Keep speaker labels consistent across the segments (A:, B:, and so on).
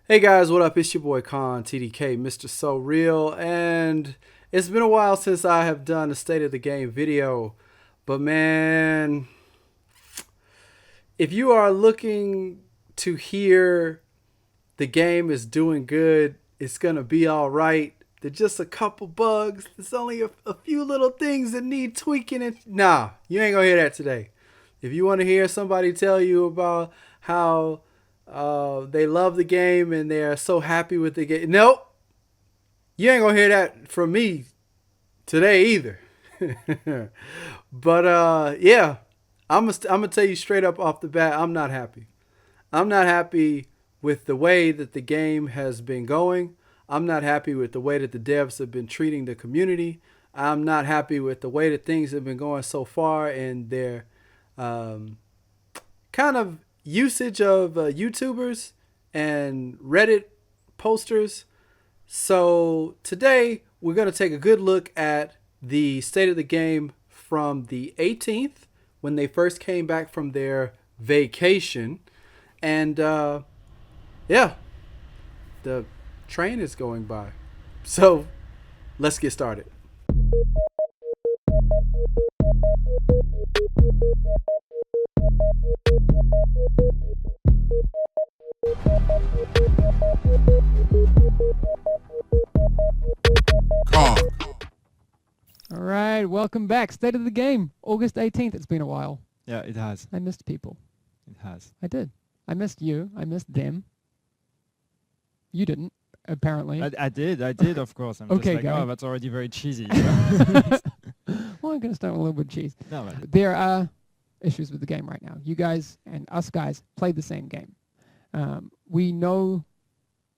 A: Hey guys, what up? It's your boy Khan, TDK, Mr. So Real, and it's been a while since I have done a State of the Game video, but man, if you are looking to hear the game is doing good, it's gonna be alright, there's just a couple bugs, there's only a few little things that need tweaking, and nah, you ain't gonna hear that today. If you want to hear somebody tell you about how they love the game and they're so happy with the game, nope, you ain't gonna hear that from me today either. But yeah, I'm gonna tell you straight up off the bat, I'm not happy. I'm not happy with the way that the game has been going. I'm not happy with the way that the devs have been treating the community. I'm not happy with the way that things have been going so far in their um, kind of usage of YouTubers and Reddit posters. So today we're going to take a good look at the state of the game from the 18th when they first came back from their vacation. And yeah, the train is going by. So let's get started.
B: Con.
C: All right, welcome back. State of the game, August 18th. It's been a while.
D: Yeah, it has.
C: I missed people.
D: It has.
C: I did. I missed you. I missed them. You didn't, apparently.
D: I did, of course. I'm
C: Okay,
D: just like,
C: guy.
D: oh, that's already very cheesy.
C: Well, I'm going to start with a little bit cheese.
D: No, but
C: There are issues with the game right now. You guys and us guys played the same game. We know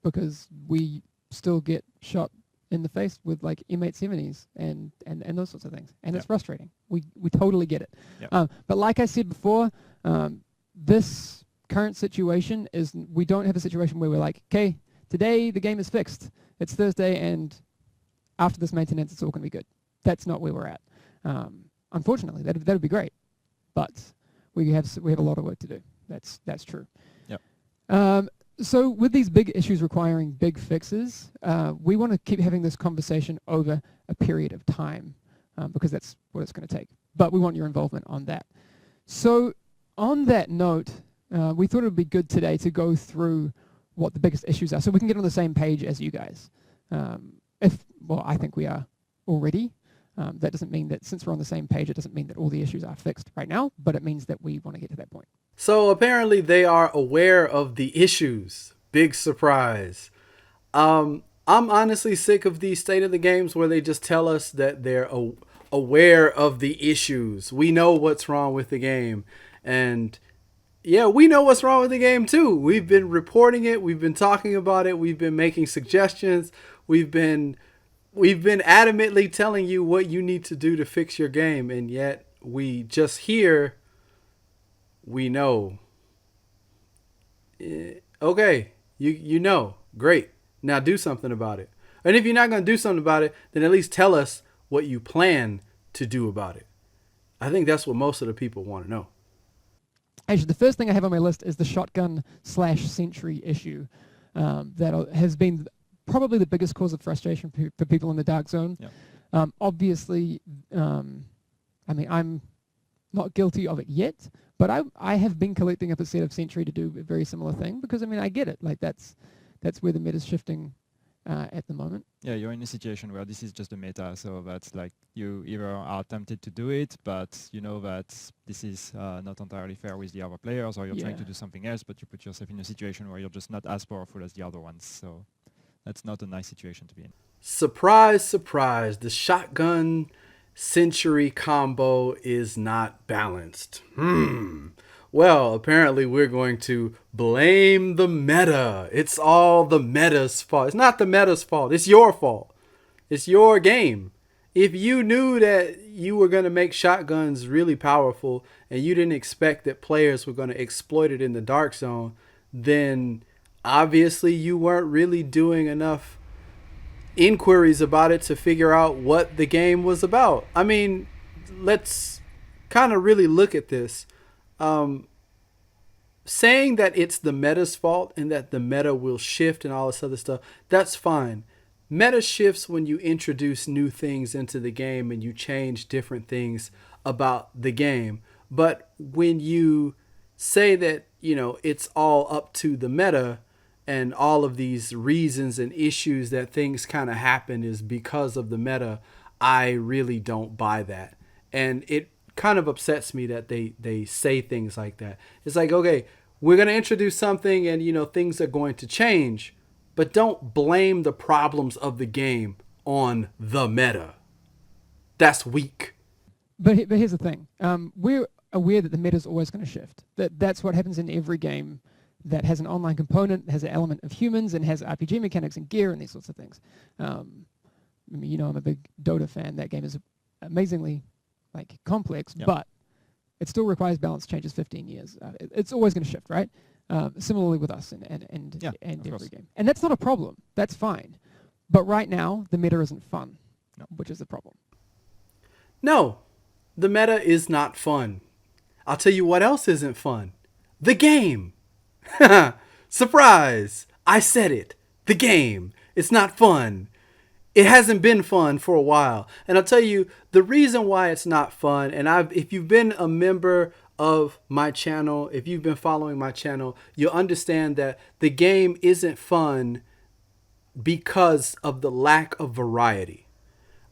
C: because we still get shot in the face with like M870s and those sorts of things. And it's
D: Yep.
C: frustrating. We totally get it.
D: Yep.
C: But like I said before, this current situation is we don't have a situation where we're like, okay, today the game is fixed. It's Thursday and after this maintenance it's all going to be good. That's not where we're at. Unfortunately, that would be great. But we have a lot of work to do. That's true.
D: Yep.
C: So with these big issues requiring big fixes, we want to keep having this conversation over a period of time because that's what it's going to take. But we want your involvement on that. So on that note, we thought it would be good today to go through what the biggest issues are so we can get on the same page as you guys. I think we are already. That doesn't mean that since we're on the same page, it doesn't mean that all the issues are fixed right now, but it means that we want to get to that point.
A: So apparently they are aware of the issues. Big surprise. I'm honestly sick of these state of the games where they just tell us that they're aware of the issues. We know what's wrong with the game. And yeah, we know what's wrong with the game too. We've been reporting it. We've been talking about it. We've been making suggestions. We've been adamantly telling you what you need to do to fix your game. And yet we just hear, we know. Okay, you know. Great. Now do something about it. And if you're not going to do something about it, then at least tell us what you plan to do about it. I think that's what most of the people want to know.
C: Actually, the first thing I have on my list is the shotgun/sentry issue that has been probably the biggest cause of frustration for people in the Dark Zone.
D: Yep.
C: Obviously, I'm not guilty of it yet, but I have been collecting up a set of Sentry to do a very similar thing because, I get it. Like, that's where the meta's shifting at the moment.
D: yeah, you're in a situation where this is just a meta, so that's like you either are tempted to do it, but you know that this is not entirely fair with the other players, or you're trying to
C: Yeah.
D: do something else, but you put yourself in a situation where you're just not as powerful as the other ones. So that's not a nice situation to be in.
A: Surprise, surprise. The shotgun century combo is not balanced. Well, apparently we're going to blame the meta. It's all the meta's fault. It's not the meta's fault. It's your fault. It's your game. If you knew that you were going to make shotguns really powerful and you didn't expect that players were going to exploit it in the Dark Zone, then obviously you weren't really doing enough inquiries about it to figure out what the game was about. Let's kind of really look at this. saying that it's the meta's fault and that the meta will shift and all this other stuff, that's fine. Meta shifts when you introduce new things into the game and you change different things about the game. But when you say that, it's all up to the meta and all of these reasons and issues that things kind of happen is because of the meta, I really don't buy that. And it kind of upsets me that they say things like that. It's like, okay, we're going to introduce something and, things are going to change, but don't blame the problems of the game on the meta. That's weak.
C: But here's the thing. We're aware that the meta is always going to shift. That's what happens in every game that has an online component, has an element of humans, and has RPG mechanics and gear and these sorts of things. I'm a big Dota fan. That game is amazingly complex, but it still requires balance changes 15 years. It's always going to shift, right? Similarly with us and every game. And that's not a problem. That's fine. But right now, the meta isn't fun, which is the problem.
A: No, the meta is not fun. I'll tell you what else isn't fun. The game. Surprise! I said it. The game. It's not fun. It hasn't been fun for a while. And I'll tell you the reason why it's not fun. And if you've been a member of my channel, if you've been following my channel, you'll understand that the game isn't fun because of the lack of variety.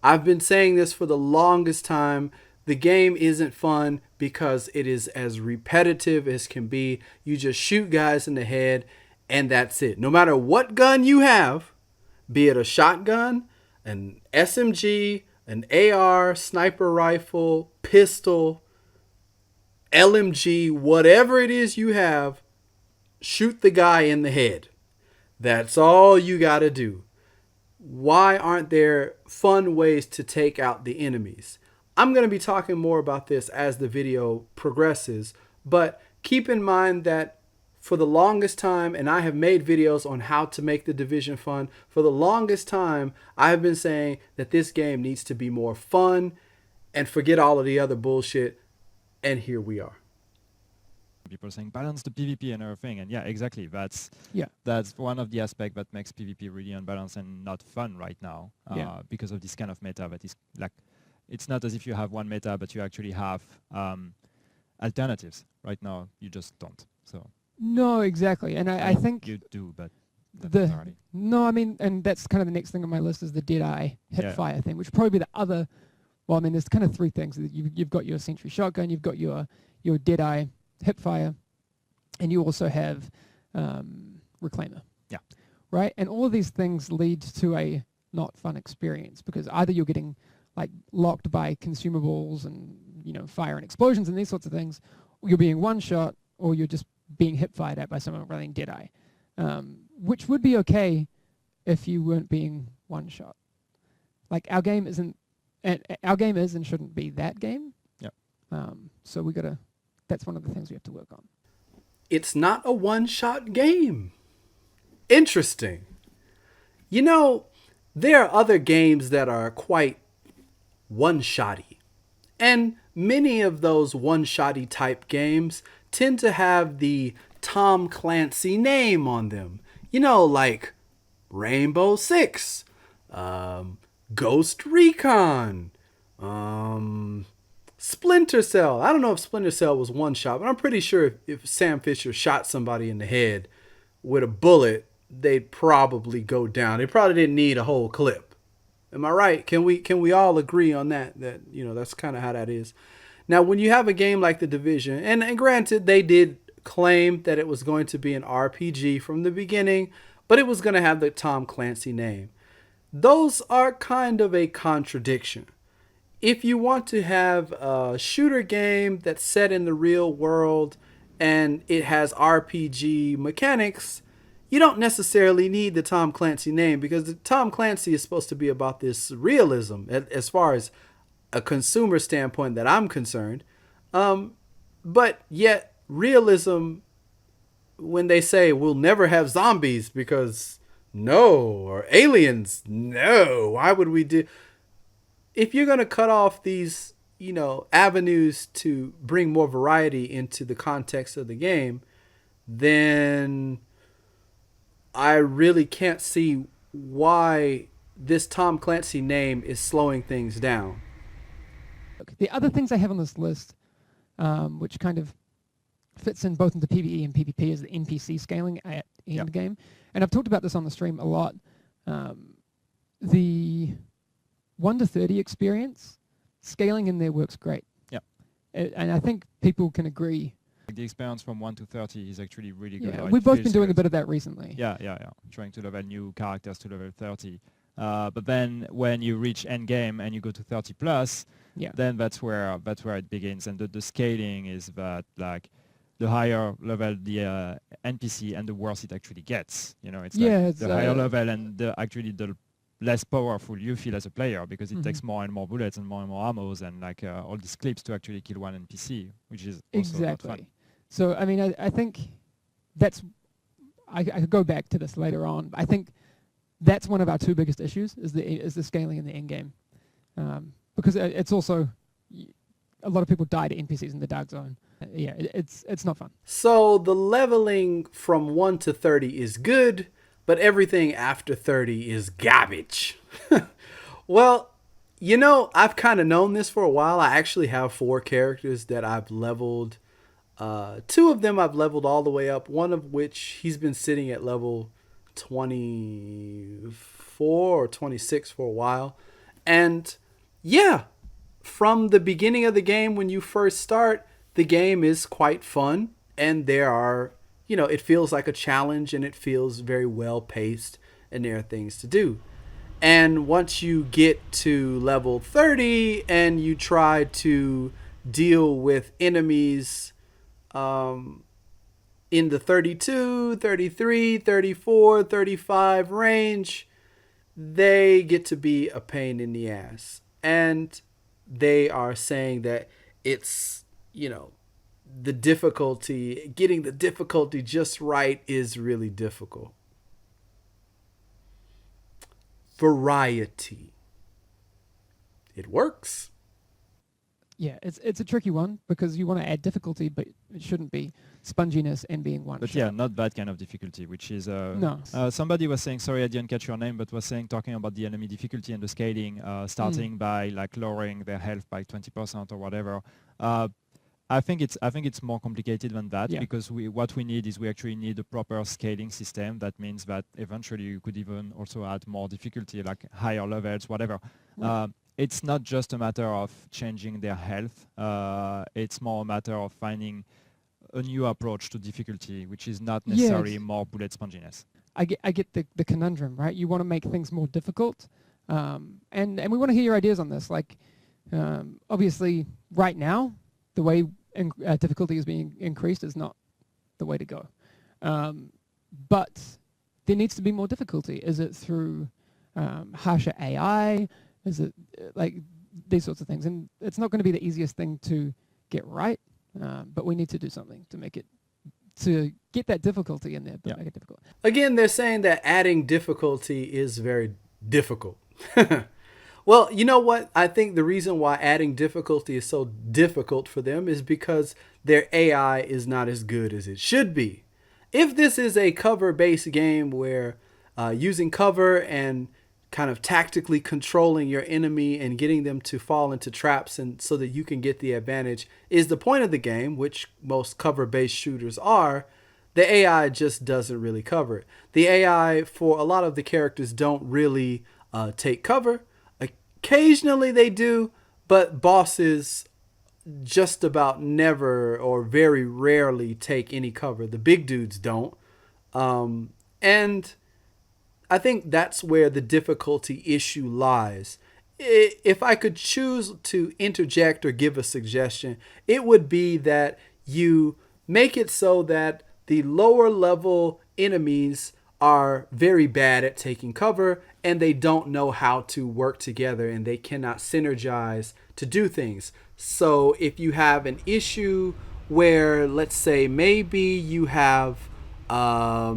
A: I've been saying this for the longest time. The game isn't fun because it is as repetitive as can be. You just shoot guys in the head and that's it. No matter what gun you have, be it a shotgun, an SMG, an AR, sniper rifle, pistol, LMG, whatever it is you have, shoot the guy in the head. That's all you got to do. Why aren't there fun ways to take out the enemies? I'm going to be talking more about this as the video progresses, but keep in mind that for the longest time, and I have made videos on how to make the Division fun, for the longest time, I have been saying that this game needs to be more fun and forget all of the other bullshit, and here we are.
D: People saying balance the PvP and everything, and yeah, exactly. That's one of the aspects that makes PvP really unbalanced and not fun right now, because of this kind of meta that is it's not as if you have one meta, but you actually have alternatives. Right now, you just don't. So
C: no, exactly, and I think
D: you do, but
C: and that's kind of the next thing on my list is the Deadeye hipfire thing, which would probably be the other. Well, there's kind of three things. You've got your Sentry shotgun, you've got your Deadeye hipfire, and you also have Reclaimer. Yeah. Right? And all of these things lead to a not fun experience because either you're getting locked by consumables and fire and explosions and these sorts of things, or you're being one shot, or you're just being hip-fired at by someone running Deadeye, which would be okay if you weren't being one shot. Our game isn't, and our game is and shouldn't be that game. Yeah. So that's one of the things we have to work on.
A: It's not a one-shot game. Interesting. There are other games that are quite one-shotty. And many of those one-shotty type games tend to have the Tom Clancy name on them. Like Rainbow Six, Ghost Recon, Splinter Cell. I don't know if Splinter Cell was one shot, but I'm pretty sure if Sam Fisher shot somebody in the head with a bullet, they'd probably go down. They probably didn't need a whole clip. Am I right? Can we all agree on that? That that's kind of how that is. Now, when you have a game like The Division, and granted, they did claim that it was going to be an RPG from the beginning, but it was going to have the Tom Clancy name. Those are kind of a contradiction. If you want to have a shooter game that's set in the real world and it has RPG mechanics, you don't necessarily need the Tom Clancy name because the Tom Clancy is supposed to be about this realism as far as a consumer standpoint that I'm concerned. But yet realism, when they say we'll never have zombies because no, or aliens, no, why would we do... If you're going to cut off these, avenues to bring more variety into the context of the game, then I really can't see why this Tom Clancy name is slowing things down.
C: The other things I have on this list, which kind of fits in both into PvE and PvP, is the NPC scaling at end game. And I've talked about this on the stream a lot. The 1 to 30 experience, scaling in there works great.
D: Yeah.
C: And I think people can agree.
D: The experience from 1 to 30 is actually really good.
C: Yeah, we've both been doing a bit of that recently.
D: Yeah. Trying to level new characters to level 30. But then when you reach end game and you go to 30 plus, then that's where it begins. And the scaling is that, like, the higher level the NPC and the worse it actually gets. You know, it's like the higher level and the less powerful you feel as a player, because it takes more and more bullets and more ammos and like all these clips to actually kill one NPC, which is also not fun.
C: So I mean, I think that's I could go back to this later on. I think that's one of our two biggest issues is the scaling in the end game, because it's also a lot of people die to NPCs in the dark zone. It's not fun. So
A: the leveling from 1 to 30 is good, but everything after 30 is garbage. Well, you know, I've kind of known this for a while. I actually have 4 characters that I've leveled. 2 of them I've leveled all the way up, one of which he's been sitting at level 24 or 26 for a while. And yeah, from the beginning of the game, when you first start, the game is quite fun, and there are, you know, it feels like a challenge, and it feels very well paced, and there are things to do. And once you get to level 30 and you try to deal with enemies in the 32, 33, 34, 35 range, they get to be a pain in the ass. And they are saying that it's, you know, getting the difficulty just right is really difficult. Variety. It works.
C: Yeah, it's a tricky one because you want to add difficulty, but it shouldn't be sponginess and being one.
D: But yeah, not that kind of difficulty, which is
C: no.
D: Somebody was saying, sorry, I didn't catch your name, but was talking about the enemy difficulty and the scaling, starting by like lowering their health by 20% or whatever. I think it's more complicated than that, because what we need is we actually need a proper scaling system. That means that eventually you could even also add more difficulty, like higher levels, whatever. It's not just a matter of changing their health. It's more a matter of finding a new approach to difficulty, which is not necessarily more bullet sponginess.
C: I get the conundrum, right? You want to make things more difficult, and we want to hear your ideas on this. Like, obviously, right now, the way difficulty is being increased is not the way to go. But there needs to be more difficulty. Is it through harsher AI? Is it like these sorts of things? And it's not going to be the easiest thing to get right, but we need to do something to make it, to get that difficulty in there, but make it difficult.
A: Again, they're saying that adding difficulty is very difficult. Well, you know what? I think the reason why adding difficulty is so difficult for them is because their AI is not as good as it should be. If this is a cover-based game where using cover and kind of tactically controlling your enemy and getting them to fall into traps and so that you can get the advantage is the point of the game, which most cover-based shooters are, the AI just doesn't really cover it. The AI for a lot of the characters don't really take cover. Occasionally they do, but bosses just about never or very rarely take any cover. The big dudes don't. And I think that's where the difficulty issue lies. If I could choose to interject or give a suggestion, it would be that you make it so that the lower level enemies are very bad at taking cover and they don't know how to work together and they cannot synergize to do things. So if you have an issue where, let's say, maybe you have a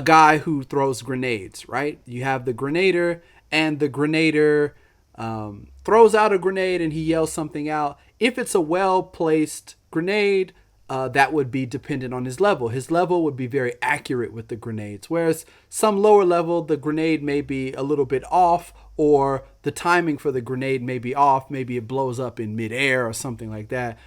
A: guy who throws grenades, right? You have the grenader and the grenader throws out a grenade and he yells something out. If it's a well-placed grenade, that would be dependent on his level. His level would be very accurate with the grenades, whereas some lower level, the grenade may be a little bit off, or the timing for the grenade may be off. Maybe it blows up in midair or something like that.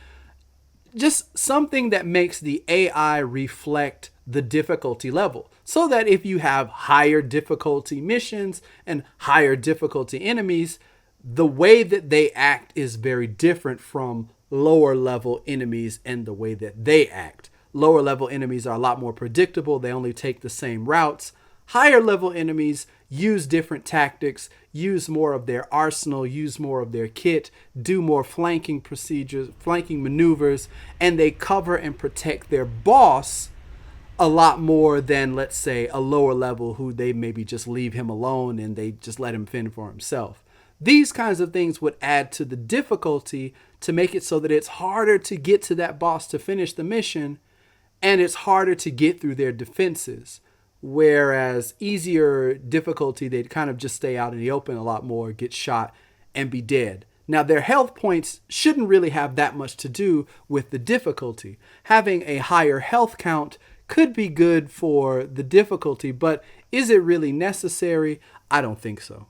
A: Just something that makes the AI reflect the difficulty level, so that if you have higher difficulty missions and higher difficulty enemies, the way that they act is very different from lower level enemies and the way that they act. Lower level enemies are a lot more predictable. They only take the same routes. Higher level enemies use different tactics, use more of their arsenal, use more of their kit, do more flanking procedures, flanking maneuvers, and they cover and protect their boss a lot more than, let's say, a lower level who they maybe just leave him alone and they just let him fend for himself. These kinds of things would add to the difficulty to make it so that it's harder to get to that boss to finish the mission, and it's harder to get through their defenses. Whereas easier difficulty, they'd kind of just stay out in the open a lot more, get shot, and be dead. Now, their health points shouldn't really have that much to do with the difficulty. Having a higher health count could be good for the difficulty, but is it really necessary? I don't think so.